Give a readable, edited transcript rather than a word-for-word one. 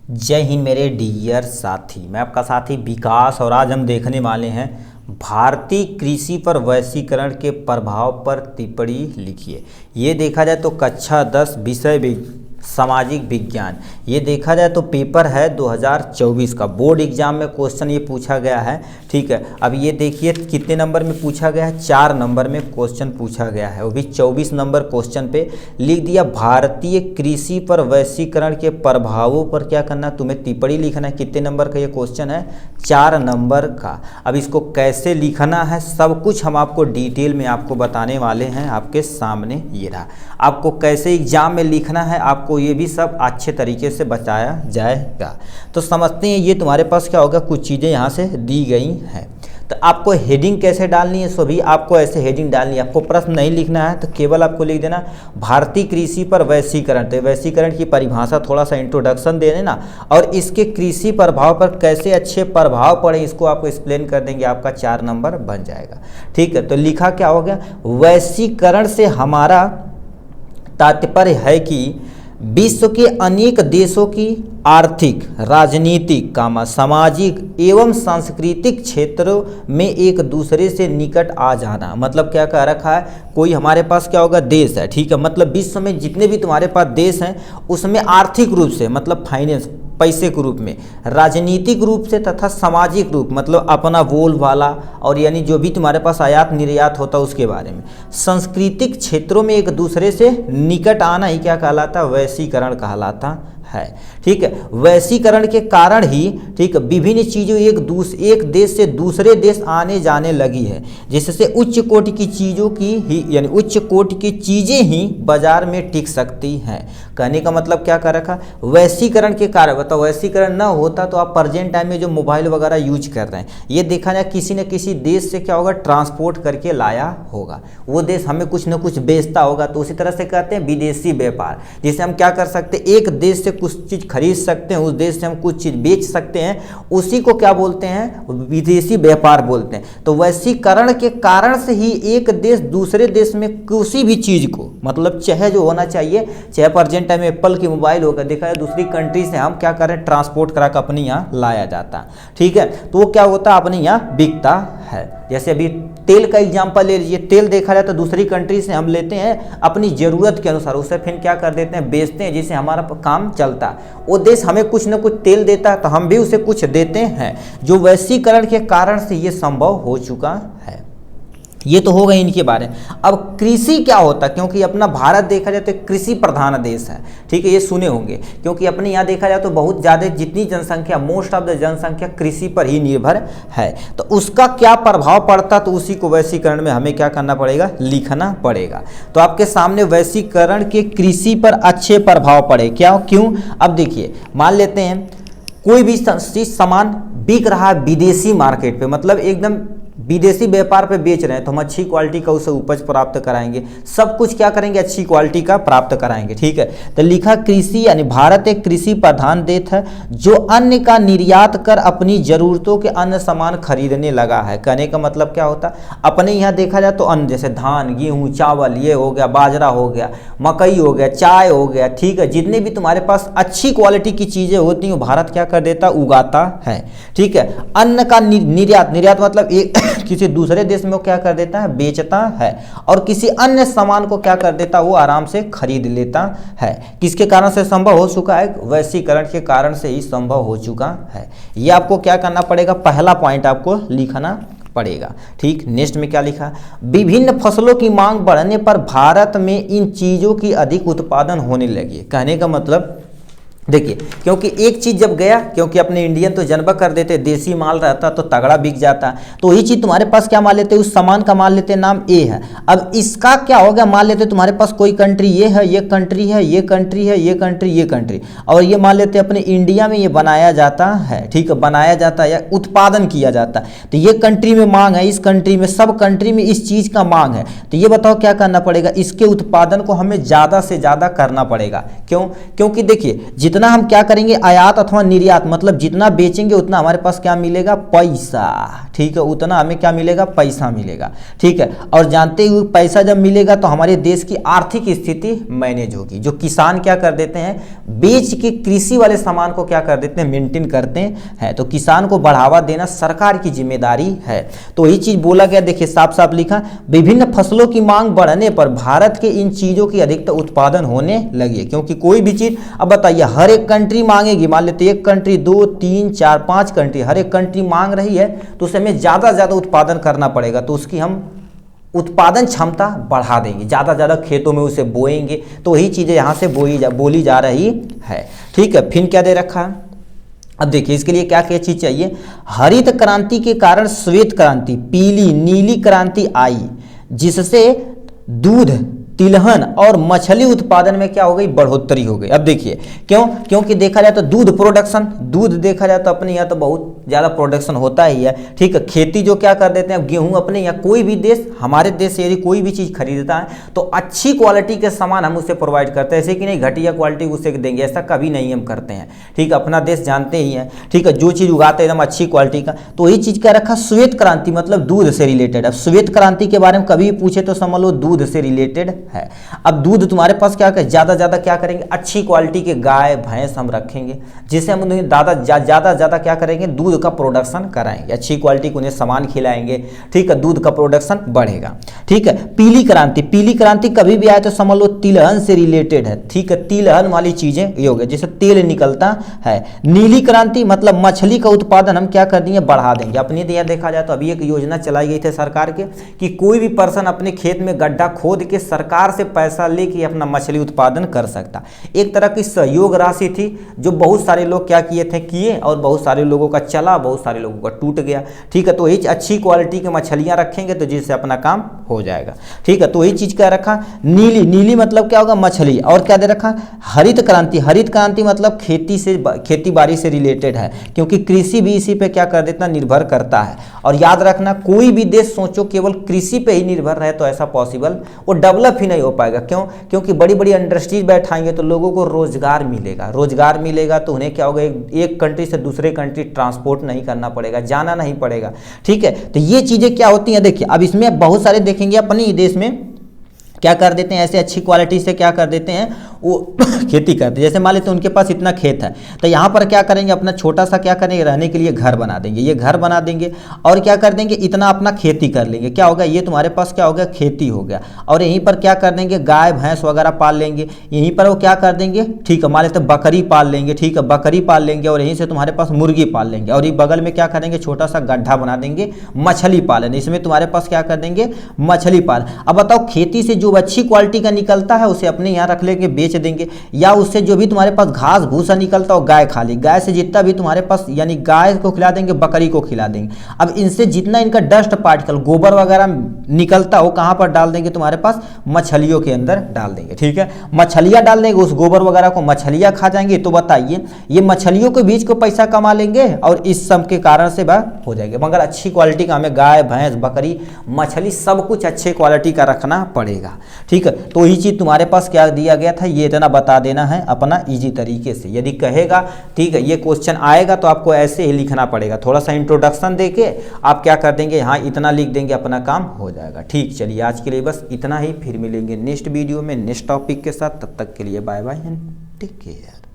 जय हिंद मेरे डियर साथी, मैं आपका साथी विकास और आज हम देखने वाले हैं भारतीय कृषि पर वैश्वीकरण के प्रभाव पर टिप्पणी लिखिए। ये देखा जाए तो कक्षा 10 विषय सामाजिक विज्ञान, ये देखा जाए तो पेपर है 2024 का बोर्ड एग्जाम में क्वेश्चन ये पूछा गया है। ठीक है, अब ये देखिए कितने नंबर में पूछा गया है, 4 नंबर में क्वेश्चन पूछा गया है, वो भी 24 नंबर क्वेश्चन पे लिख दिया भारतीय कृषि पर वैश्वीकरण के प्रभावों पर क्या करना, तुम्हें टिप्पणी लिखना है। कितने नंबर का ये क्वेश्चन है, 4 नंबर का। अब इसको कैसे लिखना है सब कुछ हम आपको डिटेल में आपको बताने वाले हैं। आपके सामने ये रहा, आपको कैसे एग्जाम में लिखना है आपको ये भी सब अच्छे तरीके से बताया जाएगा। तो समझते हैं, ये तुम्हारे पास क्या होगा, कुछ चीज़ें यहाँ से दी गई हैं। तो आपको हेडिंग कैसे डालनी है, सो भी आपको ऐसे हेडिंग डालनी है। आपको प्रश्न नहीं लिखना है तो केवल आपको लिख देना भारतीय कृषि पर वैश्वीकरण। तो वैश्वीकरण की परिभाषा थोड़ा सा इंट्रोडक्शन दे देना और इसके कृषि प्रभाव पर कैसे अच्छे प्रभाव पड़े इसको आपको एक्सप्लेन कर देंगे, आपका 4 नंबर बन जाएगा। ठीक है, तो लिखा क्या हो गया, वैश्वीकरण से हमारा तात्पर्य है कि विश्व के अनेक देशों की आर्थिक, राजनीतिक, सामाजिक एवं सांस्कृतिक क्षेत्रों में एक दूसरे से निकट आ जाना। मतलब क्या कह रखा है, कोई हमारे पास क्या होगा, देश है। ठीक है, मतलब विश्व में जितने भी तुम्हारे पास देश हैं उसमें आर्थिक रूप से मतलब फाइनेंस पैसे के रूप में, राजनीतिक रूप से तथा सामाजिक रूप मतलब अपना बोल वाला और यानी जो भी तुम्हारे पास आयात निर्यात होता है उसके बारे में, सांस्कृतिक क्षेत्रों में एक दूसरे से निकट आना ही क्या कहलाता है, वैश्वीकरण कहलाता है। ठीक है, वैश्वीकरण के कारण ही ठीक है विभिन्न चीज़ों एक देश से दूसरे देश आने जाने लगी है, जिससे उच्च कोटि की चीज़ों की ही यानी उच्च कोटि की चीज़ें ही बाजार में टिक सकती हैं। कहने का मतलब क्या कर रखा, वैश्वीकरण के कारण। बताओ, वैश्वीकरण ना होता तो आप प्रेजेंट टाइम में जो मोबाइल वगैरह यूज कर रहे हैं, ये देखा जाए किसी न किसी देश से क्या होगा, ट्रांसपोर्ट करके लाया होगा, वो देश हमें कुछ न कुछ बेचता होगा। तो उसी तरह से कहते हैं विदेशी व्यापार, जिसे हम क्या कर सकते हैं, एक देश से कुछ चीज़ खरीद सकते हैं, उस देश से हम कुछ चीज़ बेच सकते हैं, उसी को क्या बोलते हैं, विदेशी व्यापार बोलते हैं। तो वैश्वीकरण के कारण से ही एक देश दूसरे देश में किसी भी चीज़ को मतलब चाहे जो होना चाहिए, चाहे प्रेजेंट टाइम में एप्पल की मोबाइल होगा, देखा जाए दूसरी कंट्री से हम क्या करें, ट्रांसपोर्ट करा कर अपने यहाँ लाया जाता। ठीक है, तो वो क्या होता है, अपने यहाँ बिकता है। जैसे अभी तेल का एग्जाम्पल ले लीजिए, तेल देखा जाए तो दूसरी कंट्री से हम लेते हैं अपनी ज़रूरत के अनुसार, उसे फिर क्या कर देते हैं, बेचते हैं, जिससे हमारा काम चलता है। वो देश हमें कुछ न कुछ तेल देता है तो हम भी उसे कुछ देते हैं, जो वैश्वीकरण के कारण से ये संभव हो चुका है। ये तो हो गई इनके बारे में। अब कृषि क्या होता है, क्योंकि अपना भारत देखा जाए तो कृषि प्रधान देश है। ठीक है, ये सुने होंगे, क्योंकि अपने यहाँ देखा जाए तो बहुत ज़्यादा जितनी जनसंख्या, मोस्ट ऑफ द जनसंख्या कृषि पर ही निर्भर है। तो उसका क्या प्रभाव पड़ता, तो उसी को वैश्वीकरण में हमें क्या करना पड़ेगा, लिखना पड़ेगा। तो आपके सामने वैश्वीकरण के कृषि पर अच्छे प्रभाव पड़े, क्या क्यों। अब देखिए, मान लेते हैं कोई भी सामान बिक रहा है विदेशी मार्केट पे, मतलब एकदम विदेशी व्यापार पे बेच रहे हैं, तो हम अच्छी क्वालिटी का उसे उपज प्राप्त कराएंगे, सब कुछ क्या करेंगे, अच्छी क्वालिटी का प्राप्त कराएंगे। ठीक है, तो लिखा कृषि यानी भारत एक कृषि प्रधान देश है जो अन्य का निर्यात कर अपनी जरूरतों के अन्य सामान खरीदने लगा है। कहने का मतलब क्या होता, अपने यहाँ देखा जाए तो अन्न जैसे धान, गेहूँ, चावल, ये हो गया, बाजरा हो गया, मकई हो गया, चाय हो गया। ठीक है, जितने भी तुम्हारे पास अच्छी क्वालिटी की चीज़ें होती हैं भारत क्या कर देता, उगाता है। ठीक है, अन्न का निर्यात मतलब एक किसी दूसरे देश में वो क्या कर देता है, बेचता है, और किसी अन्य सामान को क्या कर देता, वो आराम से खरीद लेता है। किसके कारण से संभव हो चुका है, वैश्वीकरण के कारण से ही संभव हो चुका है। ये आपको क्या करना पड़ेगा, पहला पॉइंट आपको लिखना पड़ेगा। ठीक, नेक्स्ट में क्या लिखा, विभिन्न फसलों की मांग बढ़ने पर भारत में इन चीजों की अधिक उत्पादन होने लगी। कहने का मतलब देखिए, क्योंकि एक चीज़ जब गया, क्योंकि अपने इंडियन तो जनबा कर देते, देसी माल रहता तो तगड़ा बिक जाता, तो वही चीज़ तुम्हारे पास क्या मान लेते, उस सामान का मान लेते नाम ए है। अब इसका क्या हो गया, मान लेते तुम्हारे पास कोई कंट्री ये है, ये कंट्री है, ये कंट्री है, ये कंट्री, ये कंट्री, और ये मान लेते अपने इंडिया में ये बनाया जाता है। ठीक है, बनाया जाता है या उत्पादन किया जाता है, तो ये कंट्री में मांग है, इस कंट्री में, सब कंट्री में इस चीज़ का मांग है। तो ये बताओ क्या करना पड़ेगा, इसके उत्पादन को हमें ज़्यादा से ज़्यादा करना पड़ेगा। क्यों, क्योंकि देखिए जितना जितना हम क्या करेंगे, आयात अथवा निर्यात मतलब जितना बेचेंगे उतना हमारे पास क्या मिलेगा, पैसा। ठीक है, उतना हमें क्या मिलेगा, पैसा मिलेगा। ठीक है, और जानते हुए पैसा जब मिलेगा तो हमारे देश की आर्थिक स्थिति मैनेज होगी। जो किसान क्या कर देते हैं, बेच के कृषि वाले सामान को क्या कर देते हैं, मेंटेन करते हैं। तो किसान को बढ़ावा देना सरकार की जिम्मेदारी है। तो यही चीज बोला गया, देखिए साफ साफ लिखा, विभिन्न फसलों की मांग बढ़ने पर भारत के इन चीजों की अधिकतर उत्पादन होने लगी। क्योंकि कोई भी चीज, अब बताइए, हर एक कंट्री मांगेगी, मान लेते एक कंट्री, 2, 3, 4, 5 कंट्री, हर एक कंट्री मांग रही है, तो उसे हमें ज़्यादा से ज़्यादा उत्पादन करना पड़ेगा। तो उसकी हम उत्पादन क्षमता बढ़ा देंगे, ज़्यादा ज़्यादा खेतों में उसे बोएंगे। तो यही चीज़ें यहाँ से बोली जा रही है। ठीक है, फिर क्या दे रखा है, अब देखिए इसके लिए क्या क्या चीज़ चाहिए। हरित क्रांति के कारण श्वेत क्रांति, पीली नीली क्रांति आई, जिससे दूध, तिलहन और मछली उत्पादन में क्या हो गई, बढ़ोतरी हो गई। अब देखिए क्यों, क्योंकि देखा जाए तो दूध प्रोडक्शन, दूध देखा जाए तो अपने यहाँ तो बहुत ज़्यादा प्रोडक्शन होता ही है। ठीक है, खेती जो क्या कर देते हैं, गेहूं अपने यहाँ, कोई भी देश, हमारे देश से यदि कोई भी चीज़ खरीदता है तो अच्छी क्वालिटी के सामान हम उसे प्रोवाइड करते हैं, ऐसे कि नहीं घटिया क्वालिटी उसे देंगे, ऐसा कभी नहीं हम करते हैं। ठीक है, अपना देश जानते ही हैं। ठीक है, जो चीज़ उगाते हैं एकदम अच्छी क्वालिटी का। तो यही चीज़ क्या रखा, श्वेत क्रांति मतलब दूध से रिलेटेड। अब श्वेत क्रांति के बारे में कभी पूछे तो समझ लो दूध से रिलेटेड है। अब दूध तुम्हारे पास क्या कर, ज़्यादा ज़्यादा क्या करेंगे, अच्छी क्वालिटी के गाय भैंस हम रखेंगे, जिससे हम उन्हें ज़्यादा ज़्यादा क्या करेंगे, दूध का प्रोडक्शन कराएंगे, अच्छी क्वालिटी को उन्हें सामान खिलाएंगे। ठीक है, दूध का प्रोडक्शन बढ़ेगा। ठीक है, पीली क्रांति, पीली क्रांति कभी भी आए तो समझ लो तिलहन से रिलेटेड है। ठीक है, तिलहन वाली चीज़ें ये हो गया, जैसे तेल निकलता है। नीली क्रांति मतलब मछली का उत्पादन हम क्या कर देंगे, बढ़ा देंगे। अपने यहाँ देखा जाए तो अभी एक योजना चलाई गई थी सरकार के, कि कोई भी पर्सन अपने खेत में गड्ढा खोद के सरकार से पैसा लेके अपना मछली उत्पादन कर सकता। एक तरह की सहयोग राशि थी, जो बहुत सारे लोग क्या किए और बहुत सारे लोगों का चला, बहुत सारे लोगों का टूट गया। ठीक है, तो यही अच्छी क्वालिटी की मछलियां रखेंगे तो जिससे अपना काम हो जाएगा। ठीक है, तो यही चीज क्या रखा, नीली, नीली मतलब क्या होगा, मछली। और क्या दे रखा, हरित क्रांति, हरित क्रांति मतलब खेती बाड़ी से रिलेटेड है, क्योंकि कृषि भी इसी पे क्या कर देता, निर्भर करता है। और याद रखना, कोई भी देश सोचो केवल कृषि पे ही निर्भर रहे तो ऐसा पॉसिबल, वो डेवलप ही नहीं हो पाएगा। क्यों, क्योंकि बड़ी बड़ी इंडस्ट्रीज बैठाएंगे तो लोगों को रोजगार मिलेगा, रोजगार मिलेगा तो उन्हें क्या होगा, एक कंट्री से दूसरे कंट्री ट्रांसपोर्ट नहीं करना पड़ेगा, जाना नहीं पड़ेगा। ठीक है, तो ये चीजें क्या होती हैं, देखिए अब इसमें बहुत सारे देखेंगे अपने ही देश में क्या कर देते हैं, ऐसे अच्छी क्वालिटी से क्या कर देते हैं, वो खेती करते हैं। जैसे मान लेते हैं उनके पास इतना खेत है, तो यहाँ पर क्या करेंगे, अपना छोटा सा क्या करेंगे, रहने के लिए घर बना देंगे, ये घर बना देंगे और क्या कर देंगे, इतना अपना खेती कर लेंगे। क्या होगा, ये तुम्हारे पास क्या हो गया, खेती हो गया। और यहीं पर क्या कर देंगे, गाय भैंस वगैरह पाल लेंगे, यहीं पर वो क्या कर देंगे, ठीक है, मान लेते हैं बकरी पाल लेंगे। ठीक है, बकरी पाल लेंगे और यहीं से तुम्हारे पास मुर्गी पाल लेंगे, और ये बगल में क्या करेंगे, छोटा सा गड्ढा बना देंगे, मछली पालन, इसमें तुम्हारे पास क्या कर देंगे, मछली पालन। अब बताओ, खेती से जो अच्छी क्वालिटी का निकलता है उसे अपने यहाँ रख लेंगे, बेच देंगे, या उससे जो भी तुम्हारे पास घास भूसा निकलता हो गाय खा ली, गाय से जितना भी तुम्हारे पास, यानी गाय को खिला देंगे, बकरी को खिला देंगे। अब इनसे जितना इनका डस्ट पार्टिकल, गोबर वगैरह निकलता हो, कहाँ पर डाल देंगे, तुम्हारे पास मछलियों के अंदर डाल देंगे। ठीक है, मछलियाँ डाल देंगे, उस गोबर वगैरह को मछलियाँ खा जाएंगे। तो बताइए, ये मछलियों के बीच को पैसा कमा लेंगे और इस सब के कारण से वह हो जाएंगे। मगर अच्छी क्वालिटी का हमें गाय भैंस बकरी मछली सब कुछ अच्छे क्वालिटी का रखना पड़ेगा। ठीक है, तो ये चीज़ तुम्हारे पास क्या दिया गया था, ये इतना बता देना है अपना इजी तरीके से। यदि कहेगा, ठीक है, ये क्वेश्चन आएगा तो आपको ऐसे ही लिखना पड़ेगा, थोड़ा सा इंट्रोडक्शन देके आप क्या कर देंगे, यहाँ इतना लिख देंगे, अपना काम हो जाएगा। ठीक, चलिए आज के लिए बस इतना ही, फिर मिलेंगे नेक्स्ट वीडियो में नेक्स्ट टॉपिक के साथ। तब तक के लिए bye bye and take care.